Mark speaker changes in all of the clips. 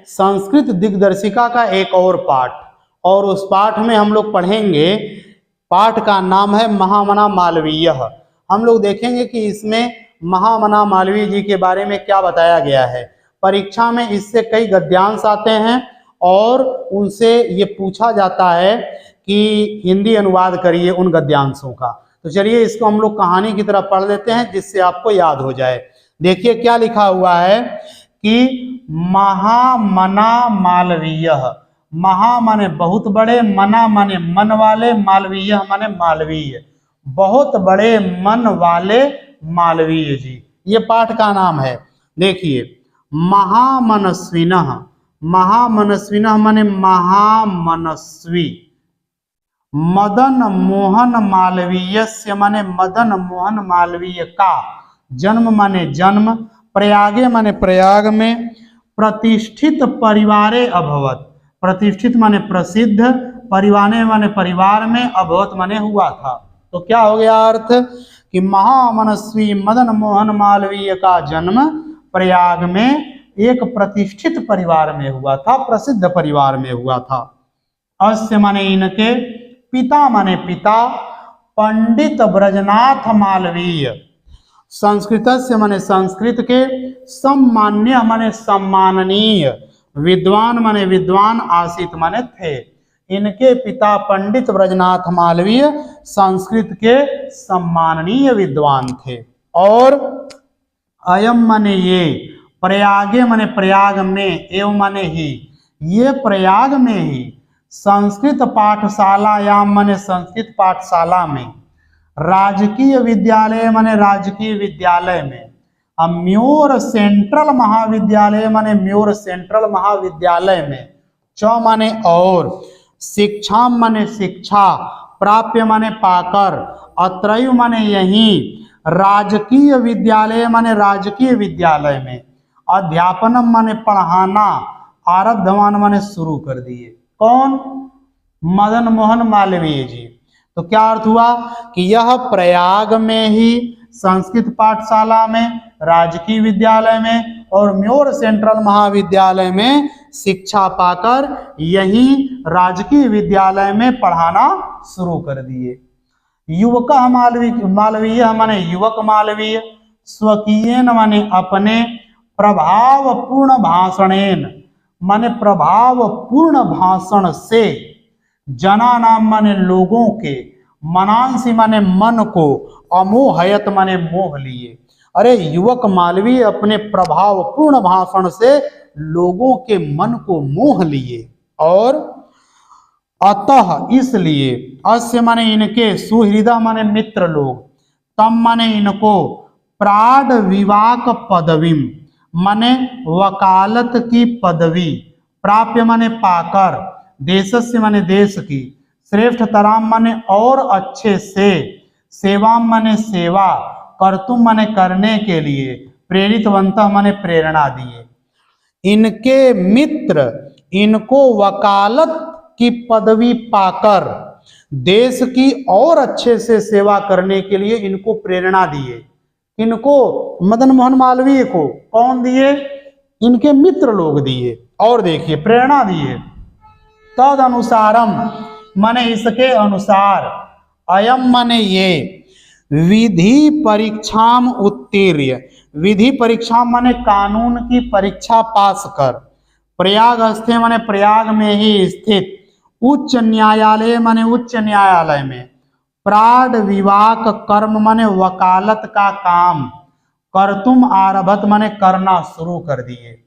Speaker 1: संस्कृत दिग्दर्शिका का एक और पाठ, और उस पाठ में हम लोग पढ़ेंगे, पाठ का नाम है महामना मालवीय। हम लोग देखेंगे कि इसमें महामना मालवीय जी के बारे में क्या बताया गया है। परीक्षा में इससे कई गद्यांश आते हैं और उनसे ये पूछा जाता है कि हिंदी अनुवाद करिए उन गद्यांशों का। तो चलिए इसको हम लोग कहानी की तरफ पढ़ लेते हैं जिससे आपको याद हो जाए। देखिए क्या लिखा हुआ है कि महामना मालवीय, महा माने बहुत बड़े, मना माने मन वाले, मालवीय माने मालवीय, बहुत बड़े मन वाले मालवीय जी, ये पाठ का नाम है। देखिए महामनस्विनः, महामनस्विनः माने महामनस्वी, मदन मोहन मालवीयस्य माने मदन मोहन मालवीय का, जन्म माने जन्म, प्रयागे माने प्रयाग में, प्रतिष्ठित परिवारे अभवत, प्रतिष्ठित माने प्रसिद्ध, परिवारे माने परिवार में, अभवत माने हुआ था। तो क्या हो गया अर्थ कि महामनस्वी मदन मोहन मालवीय का जन्म प्रयाग में एक प्रतिष्ठित परिवार में हुआ था, प्रसिद्ध परिवार में हुआ था। अस्य माने इनके, पिता माने पिता, पंडित ब्रजनाथ मालवीय, संस्कृतस्य माने संस्कृत के, सम्मान्य माने सम्माननीय, विद्वान माने विद्वान, आसित माने थे। इनके पिता पंडित ब्रजनाथ मालवीय संस्कृत के सम्माननीय विद्वान थे। और अयम माने ये, प्रयागे माने प्रयाग में, एवं माने ही, ये प्रयाग में ही, संस्कृत पाठशालायाम माने संस्कृत पाठशाला में, राजकीय विद्यालय माने राजकीय विद्यालय में, म्योर सेंट्रल महाविद्यालय माने म्योर सेंट्रल महाविद्यालय में, च माने और, शिक्षा माने शिक्षा, प्राप्य माने पाकर, अत्रयु माने यहीं, राजकीय विद्यालय माने राजकीय विद्यालय में, अध्यापनम माने पढ़ाना, आरब्धमान माने शुरू कर दिए। कौन? मदन मोहन मालवीय जी। तो क्या अर्थ हुआ कि यह प्रयाग में ही संस्कृत पाठशाला में, राजकीय विद्यालय में और म्योर सेंट्रल महाविद्यालय में शिक्षा पाकर यही राजकीय विद्यालय में पढ़ाना शुरू कर दिए। युवक मालवीय माने युवक मालवीय, स्वकीयेन माने अपने, प्रभावपूर्ण भाषणेन माने प्रभावपूर्ण भाषण से, जना नाम माने लोगों के, मनांसी माने मन को, अमोहयत माने मोह लिए। अरे युवक मालवीय अपने प्रभावपूर्ण भाषण से लोगों के मन को मोह लिए। और अतः इसलिए, अस्य माने इनके, सुहृदा माने मित्र लोग, तम माने इनको, प्राड विवाक पदवीम माने वकालत की पदवी, प्राप्य माने पाकर, देशस्य माने देश की, श्रेष्ठ तराम माने और अच्छे से, सेवाम माने सेवा, कर्तुम माने करने के लिए, प्रेरितवंतः माने प्रेरणा दिए। इनके मित्र इनको वकालत की पदवी पाकर देश की और अच्छे से सेवा करने के लिए इनको प्रेरणा दिए। इनको मदन मोहन मालवीय को कौन दिए? इनके मित्र लोग दिए। और देखिए प्रेरणा दिए। तद अनुसारम माने इसके अनुसार, अयम माने ये, विधि परीक्षाम उत्तीर्ण, विधि परीक्षा माने कानून की परीक्षा पास कर, प्रयाग स्थे माने प्रयाग में ही स्थित, उच्च न्यायालय माने उच्च न्यायालय में, प्राड विवाक कर्म माने वकालत का काम, कर्तुम आरभत माने करना शुरू कर दिए।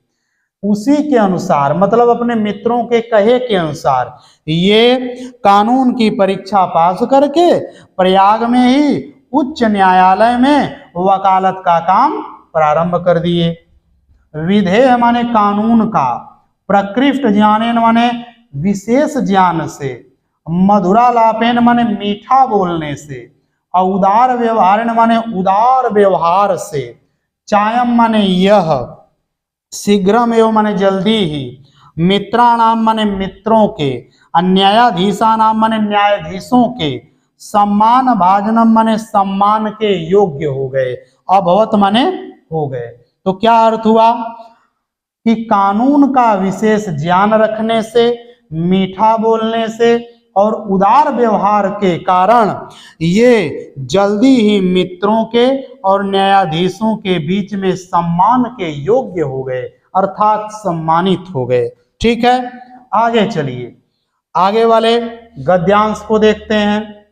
Speaker 1: उसी के अनुसार मतलब अपने मित्रों के कहे के अनुसार ये कानून की परीक्षा पास करके प्रयाग में ही उच्च न्यायालय में वकालत का काम प्रारंभ कर दिए। विधेय माने कानून का, प्रकृष्ट ज्ञानेन माने विशेष ज्ञान से, मधुरालापेन माने मीठा बोलने से, उदार व्यवहारेण माने उदार व्यवहार से, चायम माने यह, शीघ्रम एवं माने जल्दी ही, मित्राणाम माने मित्रों के, न्यायाधीशा नाम माने न्यायाधीशों के, सम्मान भाजनम माने सम्मान के योग्य हो गए, अभवत माने हो गए। तो क्या अर्थ हुआ? कि कानून का विशेष ज्ञान रखने से, मीठा बोलने से और उदार व्यवहार के कारण ये जल्दी ही मित्रों के और न्यायाधीशों के बीच में सम्मान के योग्य हो गए, अर्थात सम्मानित हो गए। ठीक है, आगे चलिए, आगे वाले गद्यांश को देखते हैं।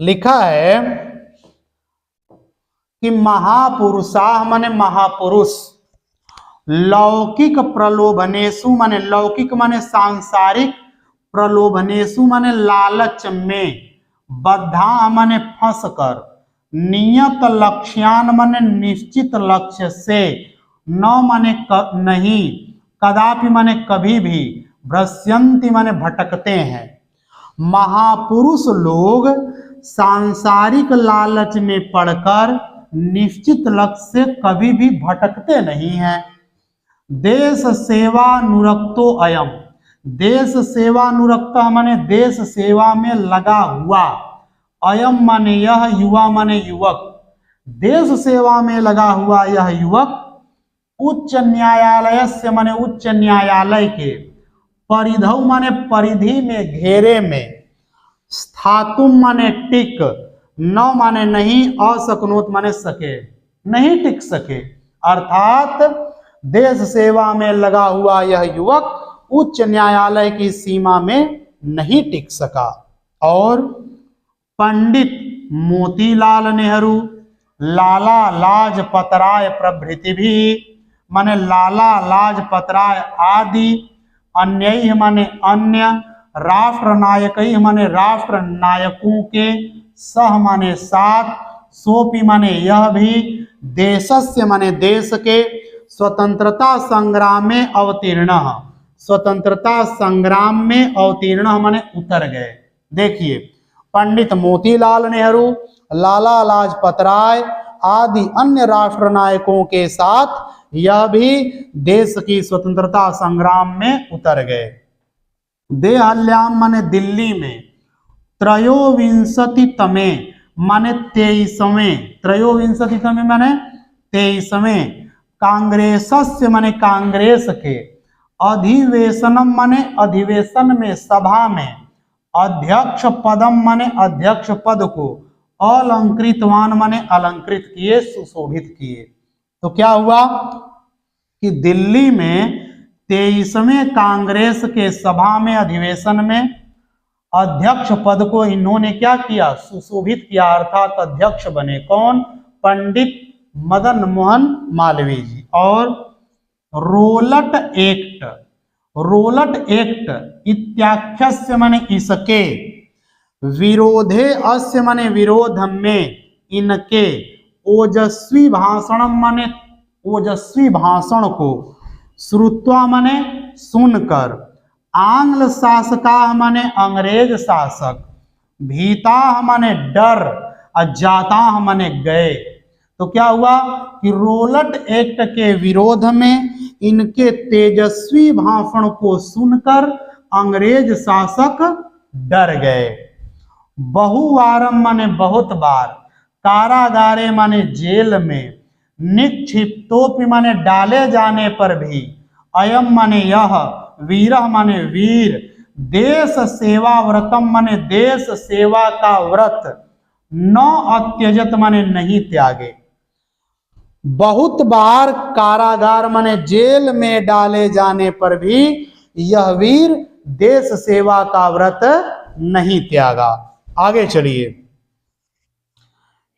Speaker 1: लिखा है कि महापुरुषाः माने महापुरुष, लौकिक प्रलोभनेषु माने लौकिक माने सांसारिक, प्रलोभनेषु माने लालच में, बद्धा माने फंस कर, नियत लक्ष्यान माने निश्चित लक्ष्य से, न माने नहीं, कदापि माने कभी भी, भ्रश्यन्ति माने भटकते हैं। महापुरुष लोग सांसारिक लालच में पड़कर निश्चित लक्ष्य से कभी भी भटकते नहीं हैं। देश सेवानुरक्तो अयम, देश सेवानुरक्त माने देश सेवा में लगा हुआ, अयम माने यह, युवा माने युवक, देश सेवा में लगा हुआ यह युवक उच्च न्यायालय से माने उच्च न्यायालय के, परिधौ माने परिधि में, घेरे में, स्थातुम माने टिक, न माने नहीं, असकनोत माने सके, नहीं टिक सके, अर्थात देश सेवा में लगा हुआ यह युवक उच्च न्यायालय की सीमा में नहीं टिक सका। और पंडित मोतीलाल नेहरू, लाला लाजपत राय प्रभृति भी माने लाला लाजपत राय आदि, अन्य माने अन्य, राष्ट्र नायक माने राष्ट्र नायकों के, सह माने साथ, सोपी माने यह भी, देशस्य माने देश के, स्वतंत्रता संग्राम में अवतीर्ण, स्वतंत्रता संग्राम में अवतीर्ण माने उतर गए। देखिए, पंडित मोतीलाल नेहरू, लाला लाजपत राय आदि अन्य राष्ट्र नायकों के साथ यह भी देश की स्वतंत्रता संग्राम में उतर गए। देहल्याम माने दिल्ली में, त्रयोविंशति तमे माने 23वें, त्रयोविंशति तमे माने 23वें, कांग्रेसस्य माने कांग्रेस के, अधिवेशनम माने अधिवेशन में, सभा में, अध्यक्ष पदम माने अध्यक्ष पद को, अलंकृतवान माने अलंकृत किए, सुशोभित किए। तो क्या हुआ कि दिल्ली में 23वें कांग्रेस के सभा में, अधिवेशन में अध्यक्ष पद को इन्होंने क्या किया, सुशोभित किया, अर्थात अध्यक्ष बने। कौन? पंडित मदन मोहन मालवीय जी। और रोलट एक्ट, रोलट एक्ट इत्याख्यस्य माने इसके, विरोधे अस्य माने विरोध में, इनके, ओजस्वी भाषणम माने ओजस्वी भाषण को, श्रुत्वा माने सुनकर, आंग्ल शासका माने अंग्रेज शासक, भीता माने डर, अजाता माने गए। तो क्या हुआ कि रोलट एक्ट के विरोध में इनके तेजस्वी भाषण को सुनकर अंग्रेज शासक डर गए। बहुवारम माने बहुत बार, कारागारे माने जेल में, निक्षिप्तोपि माने डाले जाने पर भी, अयम माने यह, वीरः माने वीर, देश सेवा व्रतम माने देश सेवा का व्रत, न अत्यजत माने नहीं त्यागे। बहुत बार कारागार माने जेल में डाले जाने पर भी यह वीर देश सेवा का व्रत नहीं त्यागा। आगे चलिए,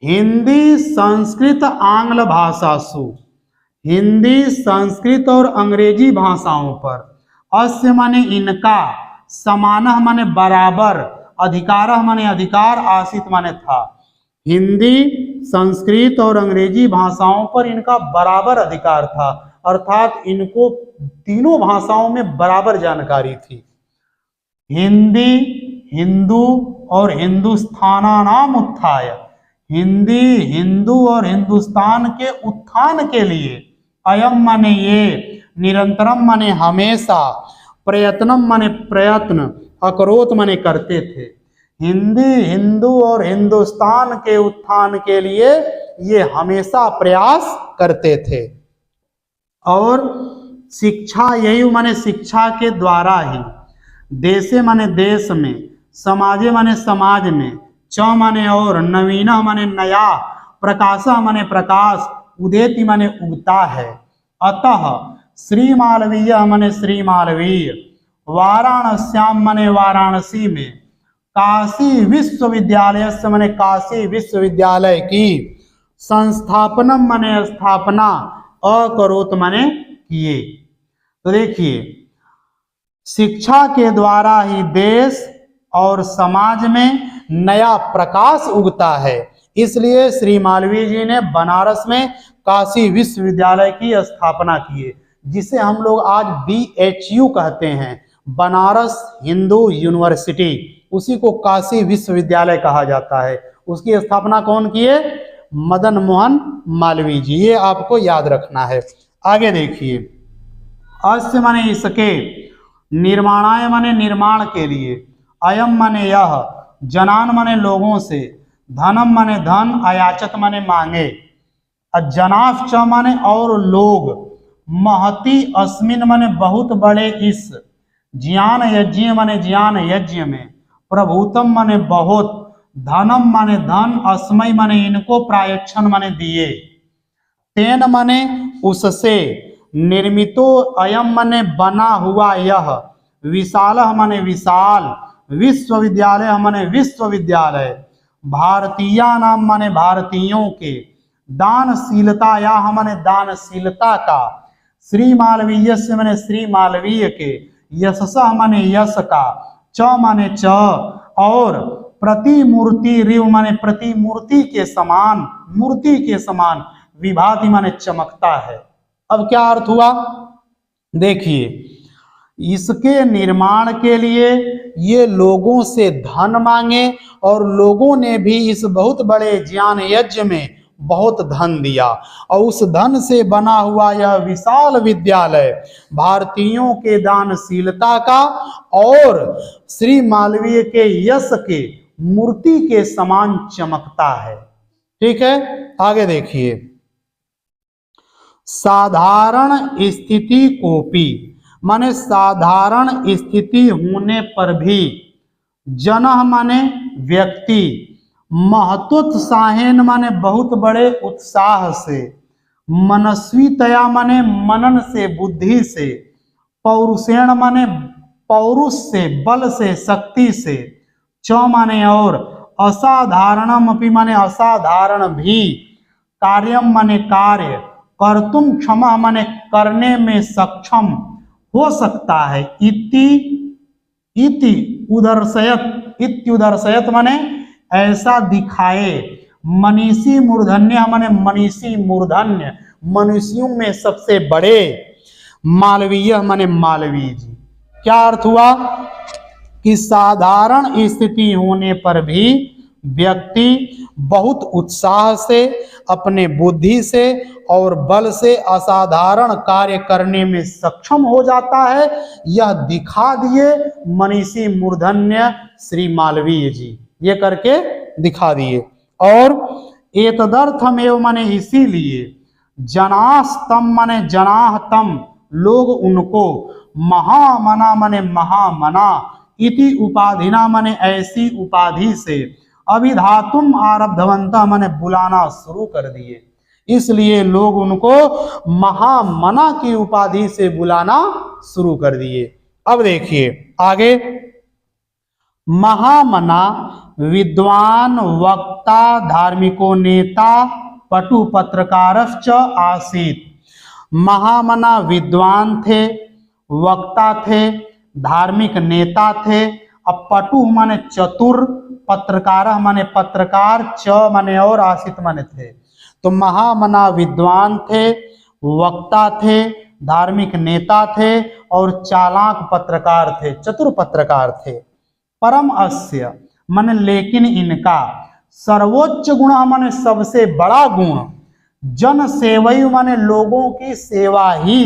Speaker 1: हिंदी संस्कृत आंग्ल भाषासु, हिंदी संस्कृत और अंग्रेजी भाषाओं पर, अस्य माने इनका, समानः माने बराबर, अधिकारः माने अधिकार, आसित माने था। हिंदी संस्कृत और अंग्रेजी भाषाओं पर इनका बराबर अधिकार था, अर्थात इनको तीनों भाषाओं में बराबर जानकारी थी। हिंदी, हिंदू और हिंदुस्तानानाम उत्थाय, हिंदी, हिंदू और हिंदुस्तान के उत्थान के लिए, अयम माने ये, निरंतरम माने हमेशा, प्रयत्नम माने प्रयत्न, अकरोत माने करते थे। हिंदी, हिंदू और हिंदुस्तान के उत्थान के लिए ये हमेशा प्रयास करते थे। और शिक्षा यही माने शिक्षा के द्वारा ही, देशे माने देश में, समाजे माने समाज में, च माने और, नवीन माने नया, प्रकाश माने प्रकाश, उदेति माने उगता है। अतः श्री मालवीय माने श्री मालवीय, वाराणस्याम माने वाराणसी में, काशी विश्वविद्यालय से माने काशी विश्वविद्यालय की, संस्थापनम माने स्थापना, अकरोत माने किए। तो देखिए, शिक्षा के द्वारा ही देश और समाज में नया प्रकाश उगता है, इसलिए श्री मालवीय जी ने बनारस में काशी विश्वविद्यालय की स्थापना की है, जिसे हम लोग आज BHU कहते हैं, बनारस हिंदू यूनिवर्सिटी, उसी को काशी विश्वविद्यालय कहा जाता है। उसकी स्थापना कौन की है? मदन मोहन मालवीय जी। ये आपको याद रखना है। आगे देखिए, अस्य माने इसके, निर्माणाय माने निर्माण के लिए, अयम माने यह, जनान माने लोगों से, धनम माने धन, अयाचत माने मांगे, जनाफ च माने और लोग, महति अस्मिन माने बहुत बड़े इस, ज्ञान यज्ञ माने ज्ञान यज्ञ में, प्रभुतम माने बहुत, धनम माने धन, अस्मय माने इनको, प्रायच्छन माने दिए, तेन माने उससे, निर्मितो अयम माने बना हुआ यह, विशाल माने विशाल, विश्वविद्यालय माने विश्वविद्यालय, भारतीय नाम माने भारतीयों के, दानशीलता या माने दानशीलता का, श्री मालवीय से माने श्री मालवीय के, यशसा माने यश का, च माने च, और प्रतिमूर्ति, रिव माने प्रतिमूर्ति के समान, मूर्ति के समान, विभाति माने चमकता है। अब क्या अर्थ हुआ? देखिए, इसके निर्माण के लिए ये लोगों से धन मांगे और लोगों ने भी इस बहुत बड़े ज्ञान यज्ञ में बहुत धन दिया, और उस धन से बना हुआ यह विशाल विद्यालय भारतीयों के दानशीलता का और श्री मालवीय के यश के मूर्ति के समान चमकता है। ठीक है, आगे देखिए, साधारण स्थिति कोपी माने साधारण स्थिति होने पर भी, जनः माने व्यक्ति, महतोत्साहेन माने बहुत बड़े उत्साह से, मनस्वीतया माने मनन से, बुद्धि से, पौरुषेण माने पौरुष से, बल से, शक्ति से, च माने और, असाधारणम अपि माने असाधारण भी, कार्यम माने कार्य, कर्तुम क्षमा माने करने में सक्षम हो सकता है, इति उदर्शयत, इत्युदर्शयत माने ऐसा दिखाए, मनीषी मूर्धन्य माने मनीषी मूर्धन्य, मनुष्यों में सबसे बड़े, मालवीय माने मालवीय जी। क्या अर्थ हुआ? कि साधारण स्थिति होने पर भी व्यक्ति बहुत उत्साह से, अपने बुद्धि से और बल से असाधारण कार्य करने में सक्षम हो जाता है, यह दिखा दिए मनीषी मूर्धन्य श्री मालवीय जी, ये करके दिखा दिए। और एतदर्थमेव माने इसीलिए, जनास्तम माने जनाहतम, लोग उनको, महामना माने महामना, इति उपाधिना माने ऐसी उपाधि से, अभिधातुम आरब्धवंता माने बुलाना शुरू कर दिए, इसलिए लोग उनको महामना की उपाधि से बुलाना शुरू कर दिए। अब देखिए आगे, महामना विद्वान, वक्ता, धार्मिको नेता, पटु पत्रकारश्च आसीत। महामना विद्वान थे, वक्ता थे, धार्मिक नेता थे, अब पटु माने चतुर, पत्रकार माने पत्रकार, च माने और, आसित माने थे। तो महामना विद्वान थे, वक्ता थे, धार्मिक नेता थे और चालाक पत्रकार थे, चतुर पत्रकार थे। परम अस्य माने लेकिन इनका, सर्वोच्च गुण माने सबसे बड़ा गुण, जन सेवई माने लोगों की सेवा ही,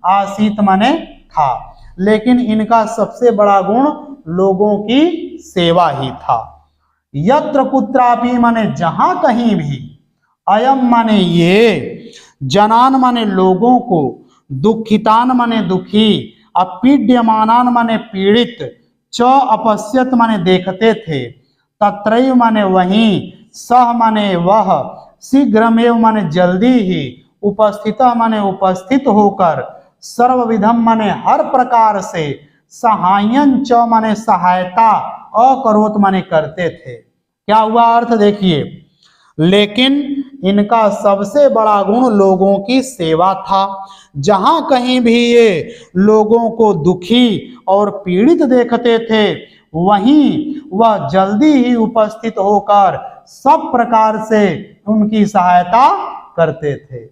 Speaker 1: आसीत माने था, लेकिन इनका सबसे बड़ा गुण लोगों की सेवा ही था। यत्र कुत्रापि माने जहां कहीं भी, अयम माने ये, जनान माने लोगों को, दुखितान माने दुखी, अपीड्यमानान माने पीड़ित, च अपश्यत माने देखते थे, तत्रैव माने वहीं, सह माने वह, शीघ्रमेव माने जल्दी ही, उपस्थित माने उपस्थित होकर, सर्वविधम माने हर प्रकार से, सहायन च माने सहायता, अकरोत माने करते थे। क्या हुआ अर्थ देखिए, लेकिन इनका सबसे बड़ा गुण लोगों की सेवा था। जहां कहीं भी ये लोगों को दुखी और पीड़ित देखते थे, वहीं वह जल्दी ही उपस्थित होकर सब प्रकार से उनकी सहायता करते थे।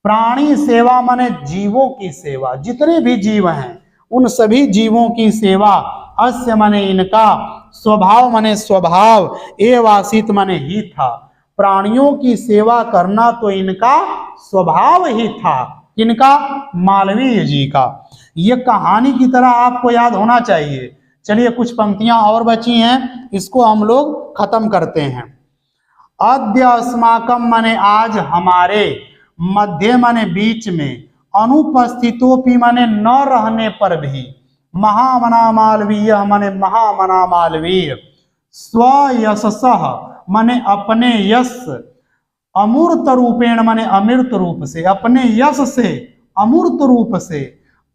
Speaker 1: प्राणी सेवा माने जीवों की सेवा, जितने भी जीव हैं उन सभी जीवों की सेवा, अस्य माने इनका, स्वभाव माने स्वभाव, एवासित माने ही था। प्राणियों की सेवा करना तो इनका स्वभाव ही था। इनका, मालवीय जी का। यह कहानी की तरह आपको याद होना चाहिए। चलिए कुछ पंक्तियां और बची हैं, इसको हम लोग खत्म करते हैं। अद्य अस्माकम माने आज हमारे, मध्य माने बीच में, अनुपस्थितोपि माने न रहने पर भी, महामना मालवीय माने महामना मालवीय, स्वयशसः माने अपने यश, अमूर्त रूपेण माने अमृत रूप से, अपने यश से, अमूर्त रूप से,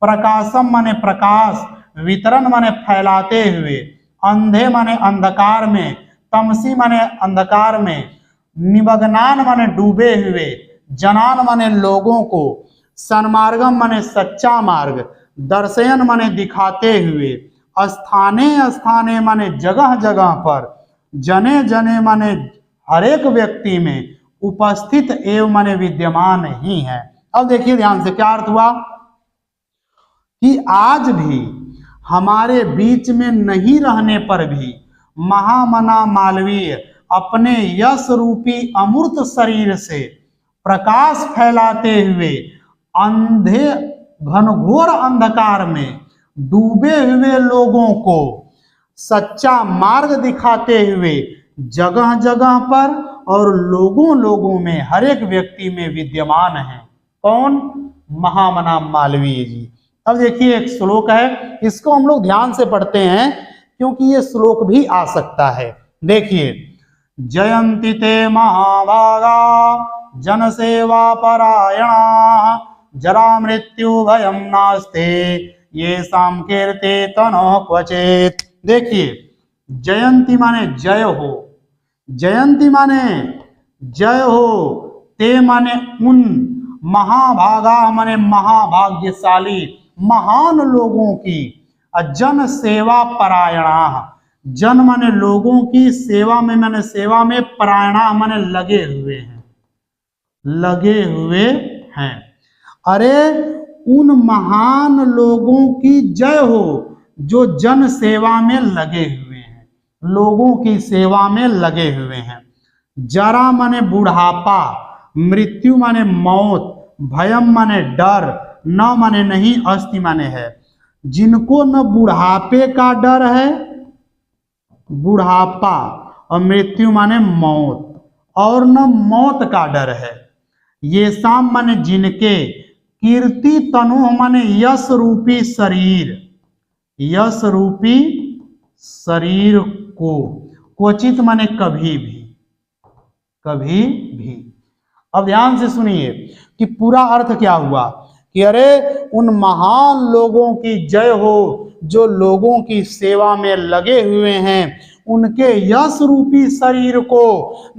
Speaker 1: प्रकाशम माने प्रकाश, वितरण माने फैलाते हुए, अंधे माने अंधकार में, तमसी माने अंधकार में, निमग्नान माने डूबे हुए, जनान माने लोगों को, सन्मार्गम माने सच्चा मार्ग, दर्शयन माने दिखाते हुए, स्थाने स्थाने माने जगह जगह पर, जने जने माने हर एक व्यक्ति में, उपस्थित एवं माने विद्यमान ही है। अब देखिए ध्यान से, क्या अर्थ हुआ कि आज भी हमारे बीच में नहीं रहने पर भी महामना मालवीय अपने यश रूपी अमूर्त शरीर से प्रकाश फैलाते हुए, अंधे घनघोर अंधकार में डूबे हुए लोगों को सच्चा मार्ग दिखाते हुए, जगह जगह पर और लोगों लोगों में, हर एक व्यक्ति में विद्यमान है। कौन? महामना मालवीय जी। अब देखिए एक श्लोक है, इसको हम लोग ध्यान से पढ़ते हैं क्योंकि ये श्लोक भी आ सकता है। देखिए, जयंती ते महाभागा जन सेवा परायणा, जरा मृत्यु भयम नास्ते ये साम कीर्ते तनो क्वचित। देखिए, जयंती माने जय हो, जयंती माने जय हो, ते माने उन, महाभागा माने महाभाग्यशाली, महान लोगों की, जन सेवा परायणा, जन माने लोगों की, सेवा में माने सेवा में, परायणा माने लगे हुए हैं, लगे हुए हैं। अरे उन महान लोगों की जय हो जो जन सेवा में लगे हुए हैं, लोगों की सेवा में लगे हुए हैं। जरा माने बुढ़ापा, मृत्यु माने मौत, भयम माने डर, न माने नहीं, अस्ति माने है। जिनको न बुढ़ापे का डर है, बुढ़ापा, और मृत्यु माने मौत, और न मौत का डर है, ये शाम माने जिनके, कीर्ति तनु माने यश रूपी शरीर, यश रूपी शरीर को, क्वचित माने कभी भी, कभी भी। अब ध्यान से सुनिए कि पूरा अर्थ क्या हुआ कि अरे उन महान लोगों की जय हो जो लोगों की सेवा में लगे हुए हैं, उनके यश रूपी शरीर को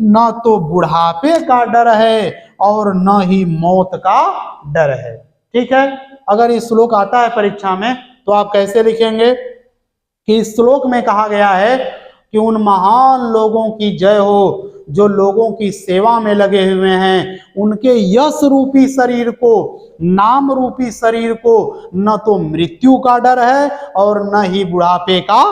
Speaker 1: न तो बुढ़ापे का डर है और न ही मौत का डर है। ठीक है, अगर ये श्लोक आता है परीक्षा में तो आप कैसे लिखेंगे कि इस श्लोक में कहा गया है कि उन महान लोगों की जय हो जो लोगों की सेवा में लगे हुए हैं, उनके यश रूपी शरीर को, नाम रूपी शरीर को न तो मृत्यु का डर है और न ही बुढ़ापे का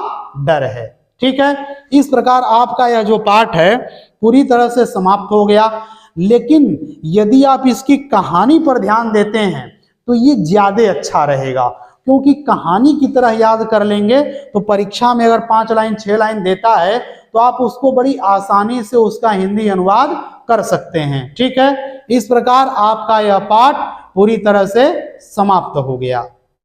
Speaker 1: डर है। ठीक है, इस प्रकार आपका यह जो पाठ है पूरी तरह से समाप्त हो गया। लेकिन यदि आप इसकी कहानी पर ध्यान देते हैं तो ये ज्यादा अच्छा रहेगा, क्योंकि कहानी की तरह याद कर लेंगे तो परीक्षा में अगर 5 लाइन 6 लाइन देता है तो आप उसको बड़ी आसानी से उसका हिंदी अनुवाद कर सकते हैं। ठीक है, इस प्रकार आपका यह पाठ पूरी तरह से समाप्त हो गया।